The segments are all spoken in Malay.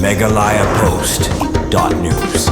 megalayapost.news.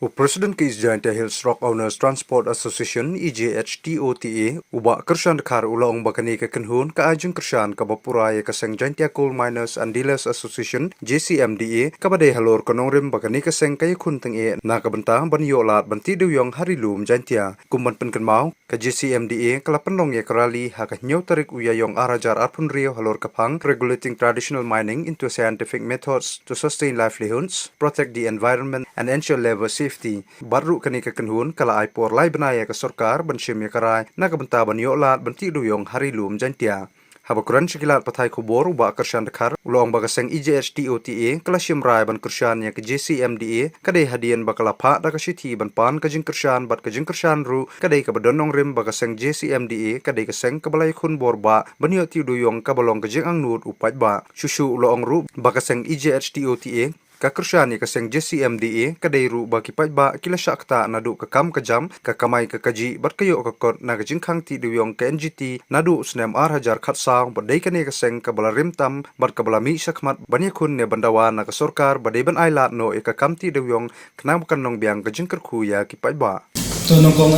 President Kees Jaintia Hills Rock Owners Transport Association EJHTOTA ubak kershan dekhar ulang bakani ke kenhun ke ajeng kershan ke bapurai ke seng Jaintia Coal Miners and Dealers Association JCMDA ke badai halor konongrim bakani ke seng kaya kun teng e na ke bentang ban yolat ban tidu yong hari lum Jaintia kumban pen kenmau ke JCMDA ke lapan long ye kerali ha ke nyau tarik uya yong arajar arpun rio halor kapang regulating traditional mining into scientific methods to sustain livelihoods, protect the environment and ensure level safety. Baru kani ke kenhun kala ai por lai benaya ke sorkar bensim ya karai na ke benta ban yolat benti duyong hari lum Jaintia. Habakuran sekilat patai kubor ubak kershan dekhar ulong bagaseng EJHTOTA kala simrai ban kershan ya ke JCMDA kadai hadian bakala pak da kasiti ban pan ke jing kershan bat ke jing kershan ru kadai ke badonong rim bagaseng JCMDA kadai ke seng ke balai kun borba ban yo ti duyong ka balong ke jing angnut upat ba susu ulong ru bagaseng EJHTOTA kershan ni keseng JCMDA kadai ru baki ba kila syakta nadu kekam kejam kekamai kekaji bat kayo kekot na kejingkang ti duyong ke NGT nadu senem hajar khat sang badai kane keseng kabala rimtam bat kabala mi sakmat banya kun ne bandawa na kesorkar badai ban ailat no e kekam ti duyong kenang bukan nong biang kejingker ku ya ki ba to nongkong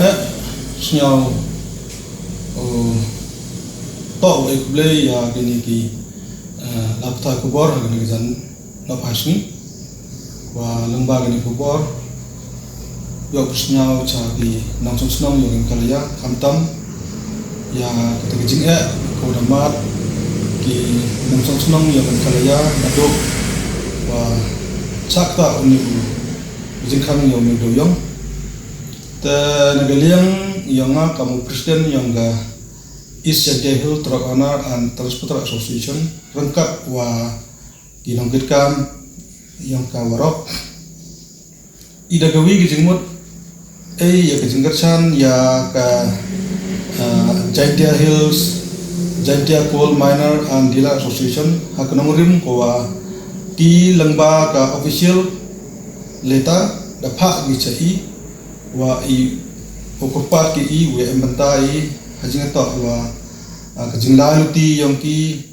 snyau to e blay ya gini ki lapta kubor gani jan na pasni wa lembaga ni kubor yok snyau chagi nang song yung kalaya kamtam ya ketika jing ko damat ki nang song yung kalaya nadok wa sakta uni jing kami yung doyong te nagaliang yung kamu presiden yang ga East Jaintia Hills Truck Owner and Transporter Association rengkap wa ginongkitkan yang kawarok ida gawi gijingmut ya gijingkersan ya ka Jaintia Hills Jaintia Coal Miner and Dealer Association hakunongrim ko ti lengba ka official leta dapat gichai wa i okupat ki i we embantai hajing to wa gijingla ti yang ki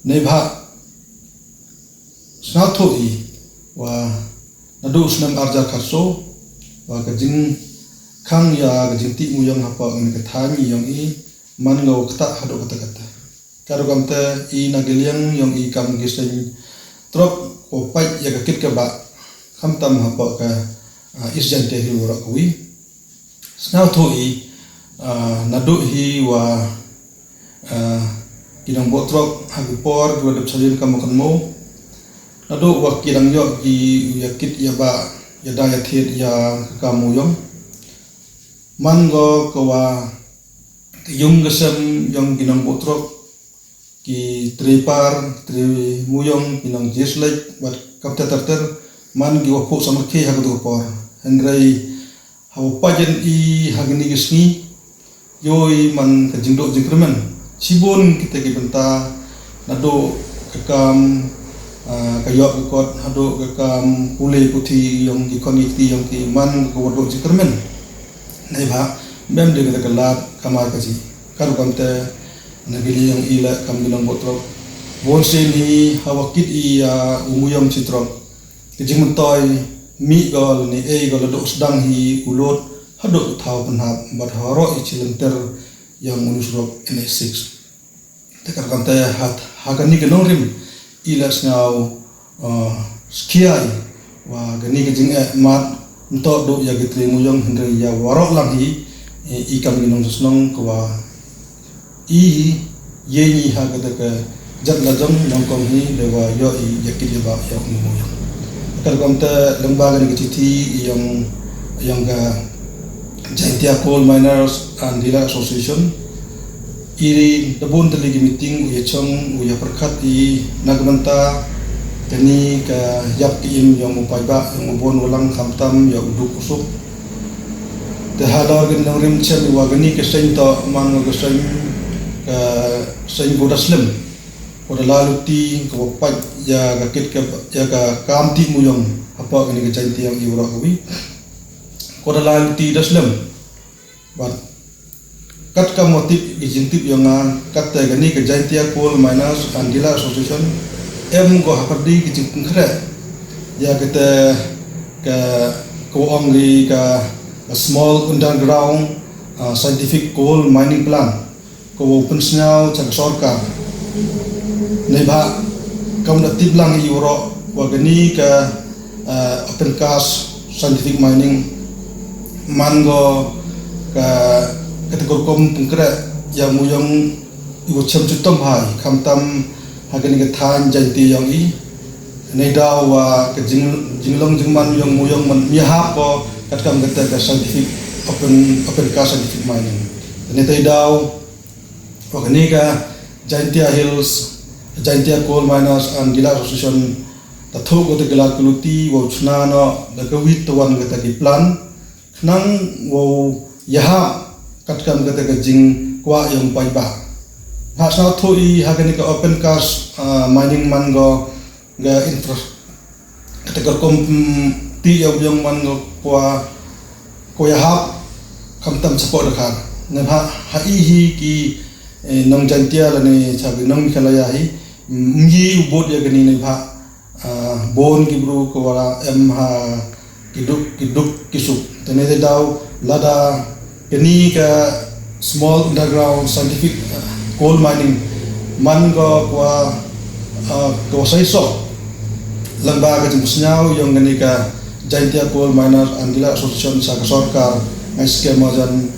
nebha snato i wa nadu senam arja khaso wa kajing khang ya kajing ti muyong hapa ng kathami yong i mango kata hado kata karo kamte i nageliang yong i kam giseng trop ko pai ya kakit ka ba khamtam hapa ka East Jaintia Hills ro kuwi snato i nadu hi wa kinang botrok hagupor gwadap sajin kamakan mo nado wakirang yo ki yakit ya ba ya daya thiet ya kamu yong mango kawa yung gasam yung ginang botrok ki tripar tri muyong pinang jeslek bat kapta tarter man gi wako samarke hagdo por hendrai haw pajen i hagni gisni yoi man kajingdo jingkremen sibon kita ki benta nado kakam kayok kot hado kakam pulai putih yang dikonekti yang ki man ko wado jikermen nei ba mem de kata kelat kamar kaji karu kamte nagili yang ila kam bilang botro bonsen hi hawakit i umuyam citro kejing mentoy mi gol ni gol do sedang hi ulot hado thau panhap bat haro i cilenter yang unusrok NS6 tekar kamte hagani genongrim ila snau skiai wa gani kejing mat untuk do ya gitu muyong hendri ya warok lang hi ikam ginong susnong kwa i yeni ha kata ke jat lajong nongkong hi dewa yo i yakit ba ya muyong kal kamta lembaga ni kiti yang ga Jaintia Coal Miners and Dealer Association iri dabun teligi meeting uya chong uya perkat i nagmanta tani ka yap kiim yang upai ba yang ubon ulang kamtam ya uduk usuk te hadar gen nangrim chen wa gani ke sen to mang ke sen ka sen bodaslim ora laluti ko pai ya ga kit ke ya ga kamti muyong apa gani ke Jaintia yang iura kuwi ko laluti daslim bat kat ka motif ijintip yang kat gani ke Jaintia Coal Miners and Dealer Association go hapardi ki jing khre ya kita ko ongi ka a small underground scientific coal mining plant ko open snow chak sarkar nei ba kam da tiblang euro wagani ka open cast scientific mining mango ka kategor kom pungkra yang muyong iwo chem chutam hai khamtam hagani ka than janti yang i nei daw wa ka jinglong jingman yang muyong man miha ko katkam gata ka scientific open cast scientific mining nei tai daw wagani ka Jaintia Hills Jaintia Coal Miners and Dealers Association tathok ote gala kuluti wo chna no da kawit wan gata ki plan nang wo yaha katkam gata ka jing kwa yang pai ba ha sa thoi hagani ka open cast mining man go ga infra kata kom ti yang man go kwa ko yaha kamtam support kha na ha hi ki nong jantia la ne chabi nong khala ya hi myi ubot ya gani ne bha bon ki bru ko wala em ha kiduk kisuk tene de daw lada kini ka small underground scientific coal mining man go kwa ko sai so lamba ka jumsnyau yang gani ka Jaintia Coal Miners and Dealers Association sa ka sarkar ngai skema jan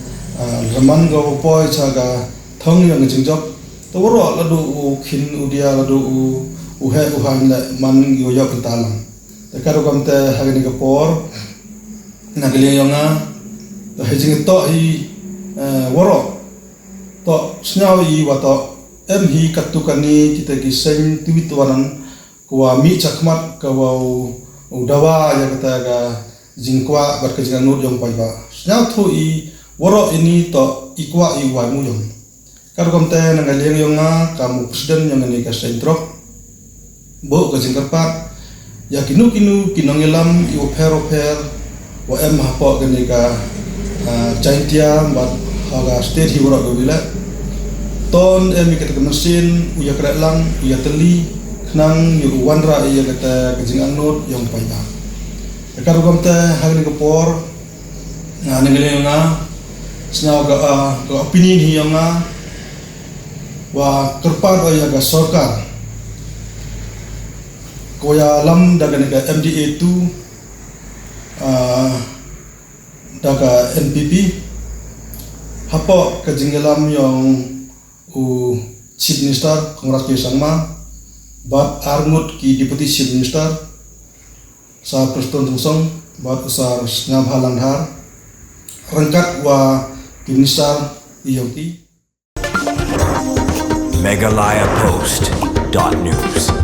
raman go poi cha ga thong yang jingjok to ro la du khin udia la du uhe uhan la man yo yo pentalang te karo kam te hagani ka por nagli yonga to hejing to hi woro to snyau i wa to em hi katukani kita ki sen tuit wanan kwa mi chakmat ka wa udawa ya kata ga jingkwa bar ka jingan nur yong pai ba snyau thu i woro ini to ikwa i wa mu yong karo kam te nagli yonga kamu presiden yang ni ka sentrok bo ka jingkarpat ya kinu kinong ilam i oper wa em hapo gani ka Jaintia bat haga state hiwara go bila ton em kata mesin uya krelang uya teli nang yu wanra iya kata kejingan not yang paida karo kam te hagni ko por na ngele nga snaw ga opinion hi nga wa kerpan oya ga sarkar koya lam daga nega MDA 2 daga NPP hapo ka jinggalam yang chief minister Kongras Ki Sangma bat armut ki deputy chief minister sa preston tungsong bat usar ngam halandhar rangkat wa minister iyoti Meghalaya Post.news